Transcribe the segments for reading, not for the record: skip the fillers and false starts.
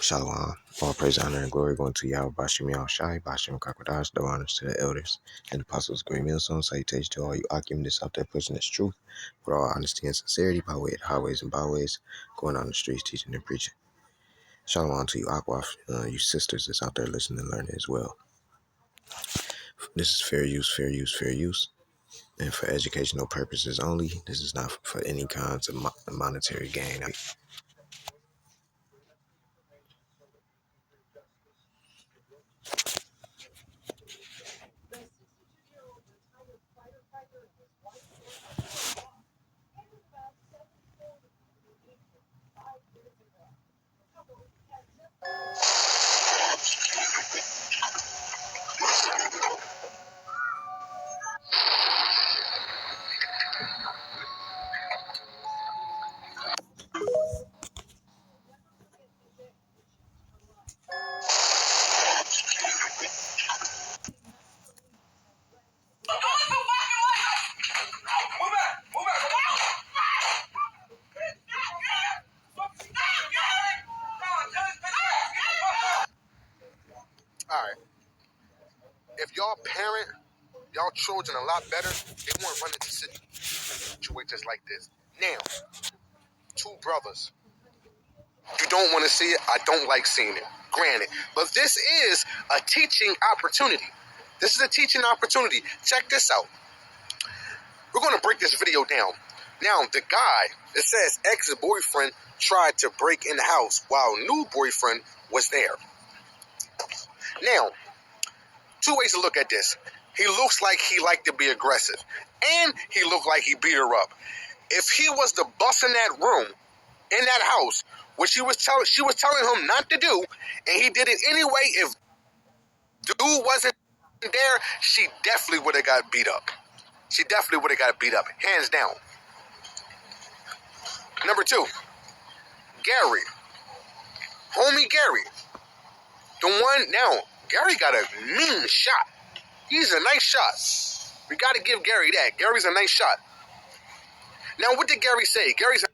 Shalom. All praise, honor, and glory going to Yahweh Bashim Yahweh Shai, Bashim Kakadash, the honors to the elders and apostles, great millstones. Salutation to all you occupants out there pushing this truth with all honesty and sincerity by way of highways and byways, going on the streets, teaching and preaching. Shalom to you, Aqua, you sisters that's out there listening and learning as well. This is fair use, fair use, fair use, and for educational purposes only. This is not for any kinds of monetary gain. Alright, if y'all parent y'all children a lot better, they won't run into situations like this. Now, two brothers. You don't want to see it. I don't like seeing it. Granted. But this is a teaching opportunity. This is a teaching opportunity. Check this out. We're going to break this video down. Now, the guy, it says ex-boyfriend tried to break in the house while new boyfriend was there. Now, two ways to look at this. He looks like he liked to be aggressive. And he looked like he beat her up. If he was the boss in that room, in that house, which she was telling him not to do, and he did it anyway, if dude wasn't there, she definitely would have got beat up. She definitely would have got beat up, hands down. Number two, Gary. Homie Gary. The one, now, Gary got a mean shot. He's a nice shot. We got to give Gary that. Gary's a nice shot. Now, what did Gary say? Gary's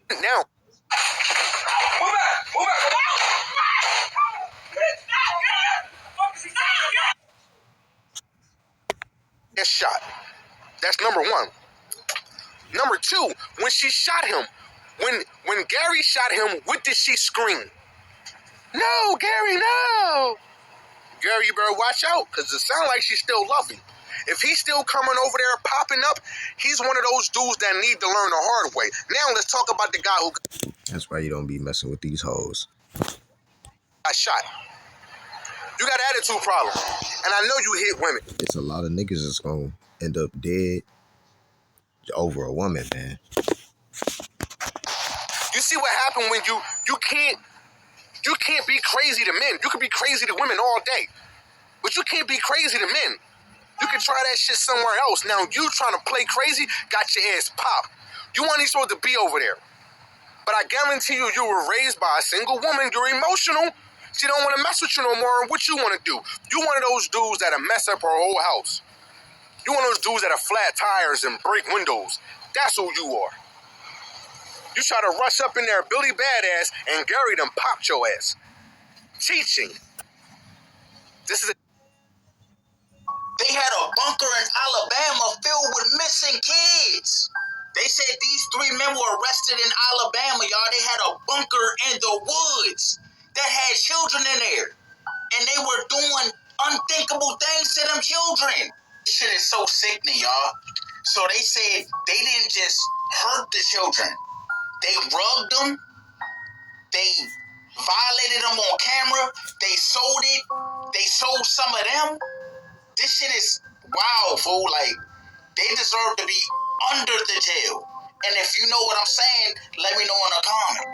now. Move back. That shot. That's number one. Number two, when she shot him, when Gary shot him, what did she scream? No, Gary, no. Gary, you better watch out, because it sounds like she's still loving. If he's still coming over there popping up, he's one of those dudes that need to learn the hard way. Now let's talk about the guy who That's why you don't be messing with these hoes. got shot. You got an attitude problem, and I know you hit women. It's a lot of niggas that's gonna end up dead over a woman, man. You see what happened when you can't be crazy to men. You can be crazy to women all day, but you can't be crazy to men. You can try that shit somewhere else. Now you trying to play crazy, got your ass popped. You weren't even supposed to be over there. But I guarantee you were raised by a single woman. You're emotional. She don't want to mess with you no more. What you want to do? You one of those dudes that'll mess up her whole house. You one of those dudes that'll flat tires and break windows. That's who you are. You try to rush up in there, Billy Badass, and Gary done popped your ass. Teaching. This is a... They had a bunker in Alabama filled with missing kids. They said these three men were arrested in Alabama, y'all. They had a bunker in the woods that had children in there. And they were doing unthinkable things to them children. This shit is so sickening, y'all. So they said they didn't just hurt the children. They rugged them. They violated them on camera. They sold it. They sold some of them. This shit is wild, fool. Like, they deserve to be under the jail. And if you know what I'm saying, let me know in the comment.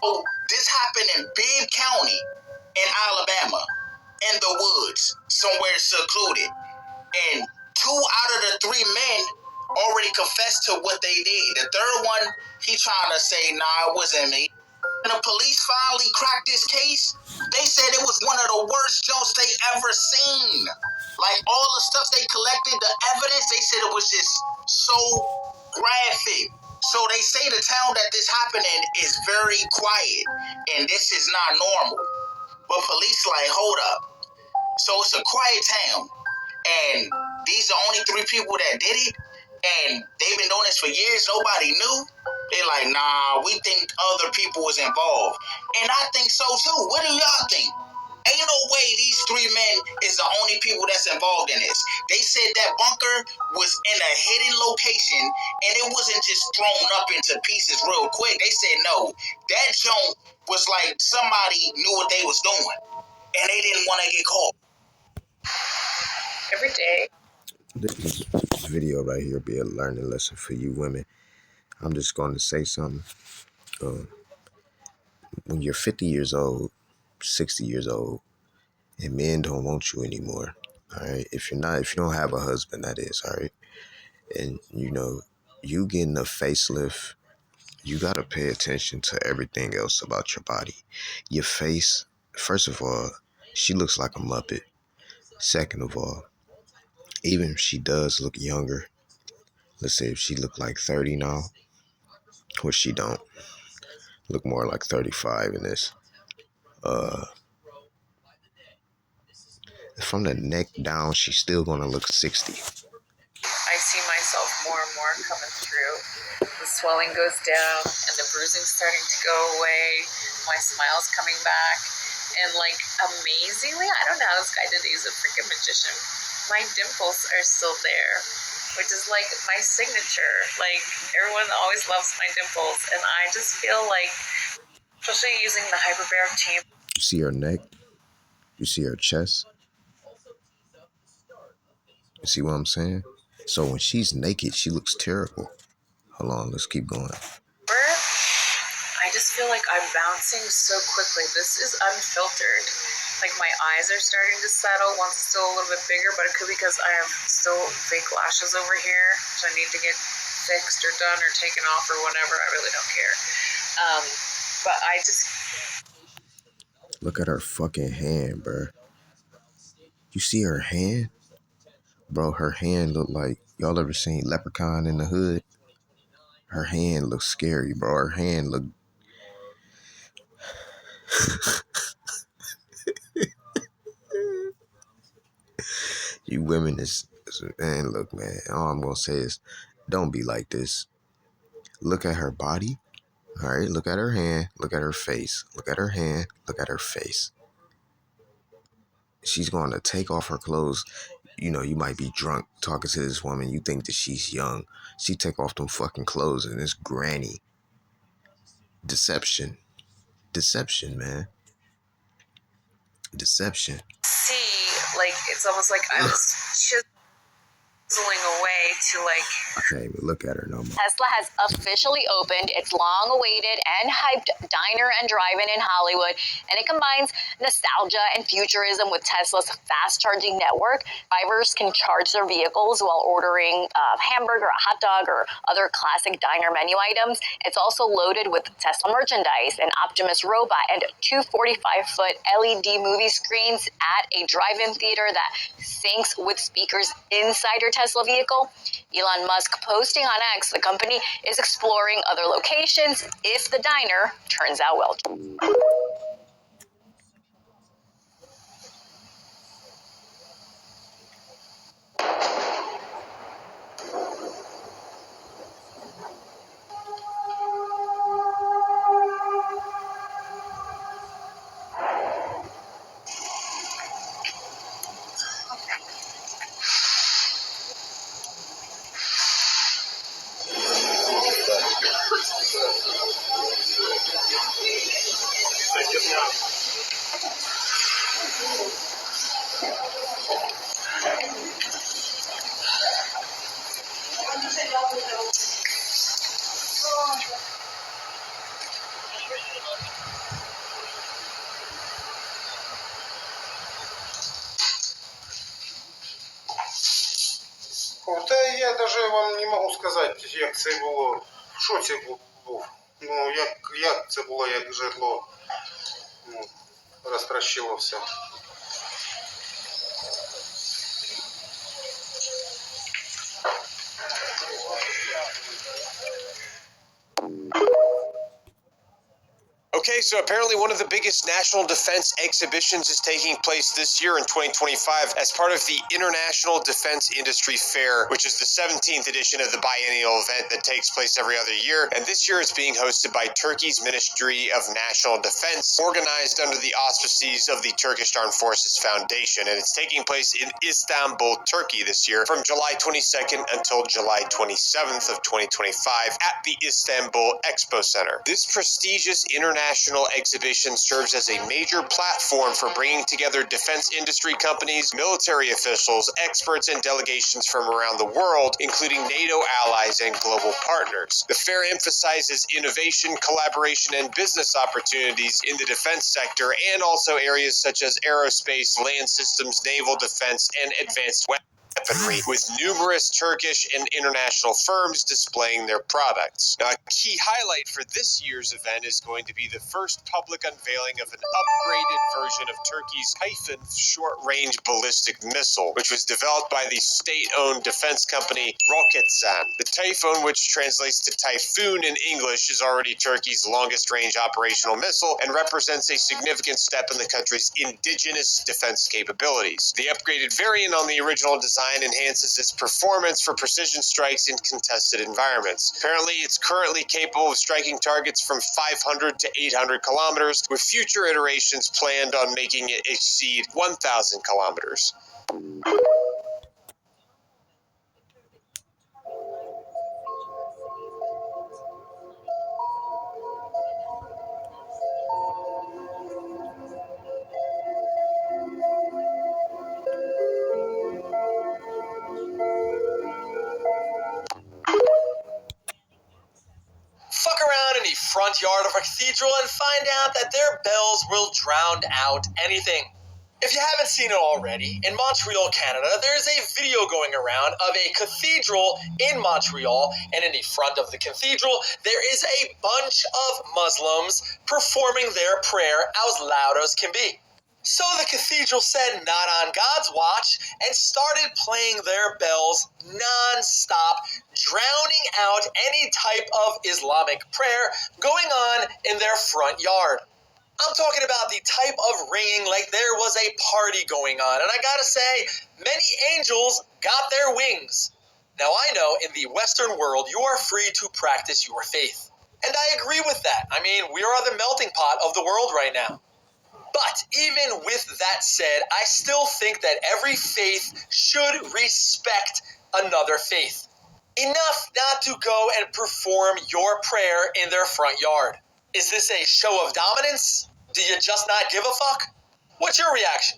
Oh, this happened in Bibb County in Alabama, in the woods, somewhere secluded. And 2 out of the 3 men already confessed to what they did. The third one, he trying to say, nah, it wasn't me. When the police finally cracked this case, they said it was one of the worst jokes they ever seen. Like, all the stuff they collected, the evidence, they said it was just so graphic. So they say the town that this happened in is very quiet, and this is not normal. But police like, hold up. So it's a quiet town, and these are only 3 people that did it, and they've been doing this for years. Nobody knew. They're like, nah, we think other people was involved, and I think so too. What do y'all think? Ain't no way these 3 men is the only people that's involved in this. They said that bunker was in a hidden location, and it wasn't just thrown up into pieces real quick. They said no, that joint was like somebody knew what they was doing, and they didn't want to get caught. Every day. This video right here be a learning lesson for you women. I'm just going to say something. When you're 50 years old, 60 years old, and men don't want you anymore, all right? If you don't have a husband, that is, all right? And, you getting a facelift, you got to pay attention to everything else about your body. Your face, first of all, she looks like a Muppet. Second of all, even if she does look younger, let's say if she look like 30 now, which she don't, look more like 35 in this. From the neck down, she's still gonna look 60. I see myself more and more coming through. The swelling goes down and the bruising's starting to go away. My smile's coming back. And like amazingly, I don't know how this guy did it. He's a freaking magician. My dimples are still there, which is like my signature. Like everyone always loves my dimples. And I just feel like, especially using the hyperbaric chamber. You see her neck? You see her chest? You see what I'm saying? So when she's naked, she looks terrible. Hold on, let's keep going. I just feel like I'm bouncing so quickly. This is unfiltered. Like my eyes are starting to settle. One's still a little bit bigger, but it could be because I have still fake lashes over here, which I need to get fixed or done or taken off or whatever. I really don't care. But I just... Look at her fucking hand, bro. You see her hand? Bro, her hand look like, y'all ever seen Leprechaun in the Hood? Her hand looks scary, bro. Her hand look... You women man, look, man. All I'm gonna say is, don't be like this. Look at her body. All right, look at her hand. Look at her face. Look at her hand. Look at her face. She's going to take off her clothes. You might be drunk talking to this woman. You think that she's young. She take off them fucking clothes and it's granny. Deception. Deception, man. Deception. See, like, it's almost like I was chiseling away to, like... I can't even look at her no more. Tesla has officially opened its long-awaited and hyped diner and drive-in in Hollywood, and it combines nostalgia and futurism with Tesla's fast-charging network. Drivers can charge their vehicles while ordering a hamburger, a hot dog, or other classic diner menu items. It's also loaded with Tesla merchandise, an Optimus robot, and 2 45-foot LED movie screens at a drive-in theater that syncs with speakers inside your Tesla vehicle. Elon Musk posting on X, the company is exploring other locations if the diner turns out well. Та я навіть вам не можу сказати, як це було, що це був. Ну, як це було, як житло розтрощилося. Okay, so apparently one of the biggest national defense exhibitions is taking place this year in 2025 as part of the International Defense Industry Fair, which is the 17th edition of the biennial event that takes place every other year. And this year it's being hosted by Turkey's Ministry of National Defense, organized under the auspices of the Turkish Armed Forces Foundation. And it's taking place in Istanbul, Turkey this year from July 22nd until July 27th of 2025 at the Istanbul Expo Center. This prestigious international exhibition serves as a major platform for bringing together defense industry companies, military officials, experts, and delegations from around the world, including NATO allies and global partners. The fair emphasizes innovation, collaboration, and business opportunities in the defense sector, and also areas such as aerospace, land systems, naval defense, and advanced weaponry, with numerous Turkish and international firms displaying their products. Now, a key highlight for this year's event is going to be the first public unveiling of an upgraded version of Turkey's Typhoon short-range ballistic missile, which was developed by the state-owned defense company Roketsan. The Typhoon, which translates to typhoon in English, is already Turkey's longest-range operational missile and represents a significant step in the country's indigenous defense capabilities. The upgraded variant on the original design enhances its performance for precision strikes in contested environments. Apparently, it's currently capable of striking targets from 500 to 800 kilometers, with future iterations planned on making it exceed 1,000 kilometers. Fuck around in the front yard of a cathedral and find out that their bells will drown out anything. If you haven't seen it already, in Montreal, Canada, there is a video going around of a cathedral in Montreal, and in the front of the cathedral, there is a bunch of Muslims performing their prayer as loud as can be. So the cathedral said not on God's watch and started playing their bells non-stop, drowning out any type of Islamic prayer going on in their front yard. I'm talking about the type of ringing like there was a party going on. And I gotta say, many angels got their wings. Now I know in the Western world, you are free to practice your faith. And I agree with that. I mean, we are the melting pot of the world right now. But even with that said, I still think that every faith should respect another faith. Enough not to go and perform your prayer in their front yard. Is this a show of dominance? Do you just not give a fuck? What's your reaction?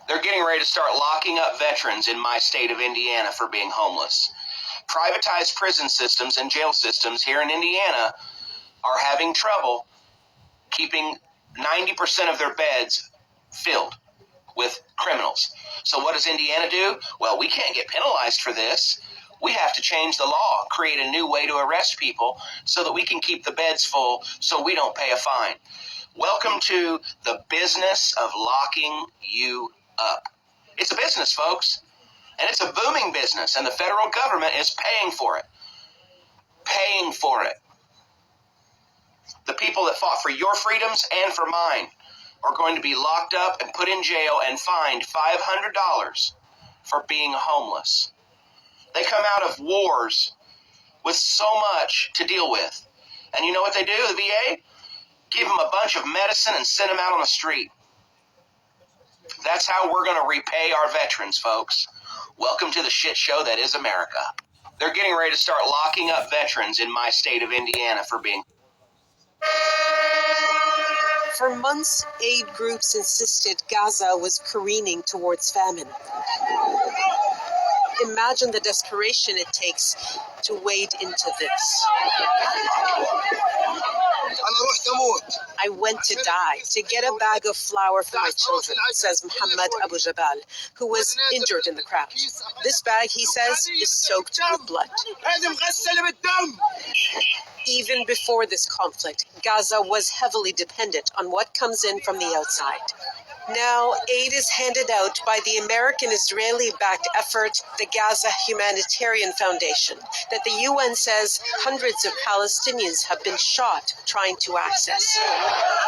They're getting ready to start locking up veterans in my state of Indiana for being homeless. Privatized prison systems and jail systems here in Indiana are having trouble keeping 90% of their beds filled with criminals. So what does Indiana do? Well, we can't get penalized for this. We have to change the law, create a new way to arrest people so that we can keep the beds full so we don't pay a fine. Welcome to the business of locking you up. It's a business, folks, and it's a booming business, and the federal government is paying for it. Paying for it. The people that fought for your freedoms and for mine are going to be locked up and put in jail and fined $500 for being homeless. They come out of wars with so much to deal with. And you know what they do, the VA? Give them a bunch of medicine and send them out on the street. That's how we're going to repay our veterans, folks. Welcome to the shit show that is America. They're getting ready to start locking up veterans in my state of Indiana for being... For months, aid groups insisted Gaza was careening towards famine. Imagine the desperation it takes to wade into this. I went to die to get a bag of flour for my children, says Muhammad Abu Jabal, who was injured in the crash. This bag, he says, is soaked with blood. Even before this conflict, Gaza was heavily dependent on what comes in from the outside. Now, aid is handed out by the American-Israeli-backed effort, the Gaza Humanitarian Foundation, that the UN says hundreds of Palestinians have been shot trying to access.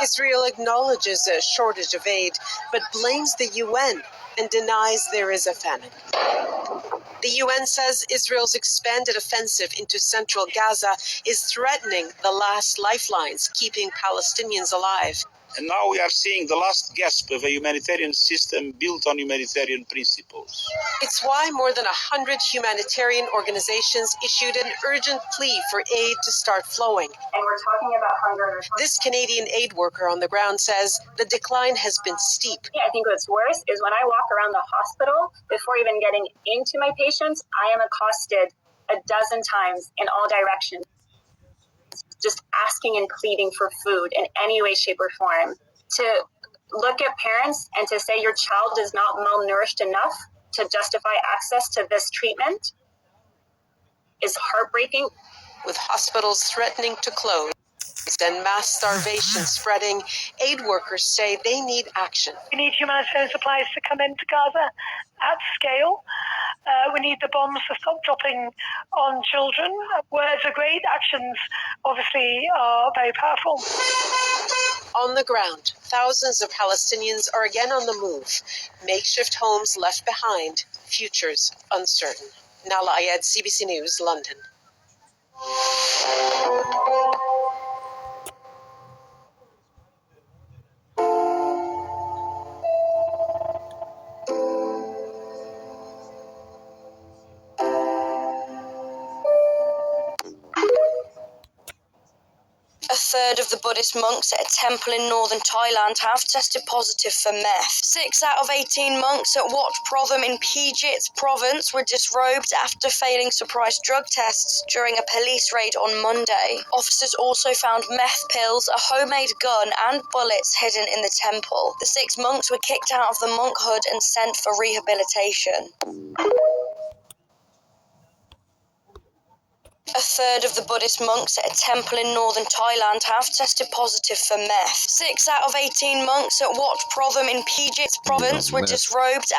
Israel acknowledges a shortage of aid, but blames the UN and denies there is a famine. The UN says Israel's expanded offensive into central Gaza is threatening the last lifelines keeping Palestinians alive. And now we are seeing the last gasp of a humanitarian system built on humanitarian principles. It's why more than 100 humanitarian organizations issued an urgent plea for aid to start flowing. And we're talking about hunger. This Canadian aid worker on the ground says the decline has been steep. I think what's worse is when I walk around the hospital, before even getting into my patients, I am accosted a dozen times in all directions, just asking and pleading for food in any way, shape, or form. To look at parents and to say your child is not malnourished enough to justify access to this treatment is heartbreaking. With hospitals threatening to close and mass starvation spreading, aid workers say they need action. We need humanitarian supplies to come into Gaza at scale. We need the bombs to stop dropping on children. Words are great, actions obviously are very powerful. On the ground, thousands of Palestinians are again on the move. Makeshift homes left behind, futures uncertain. Nala Ayed, CBC News, London. A third of the Buddhist monks at a temple in northern Thailand have tested positive for meth. 6 out of 18 monks at Wat Protham in Pijit province were disrobed after failing surprise drug tests during a police raid on Monday. Officers also found meth pills, a homemade gun and bullets hidden in the temple. The 6 monks were kicked out of the monkhood and sent for rehabilitation. A third of the Buddhist monks at a temple in northern Thailand have tested positive for meth. 6 out of 18 monks at Wat Protham in Pijit province were disrobed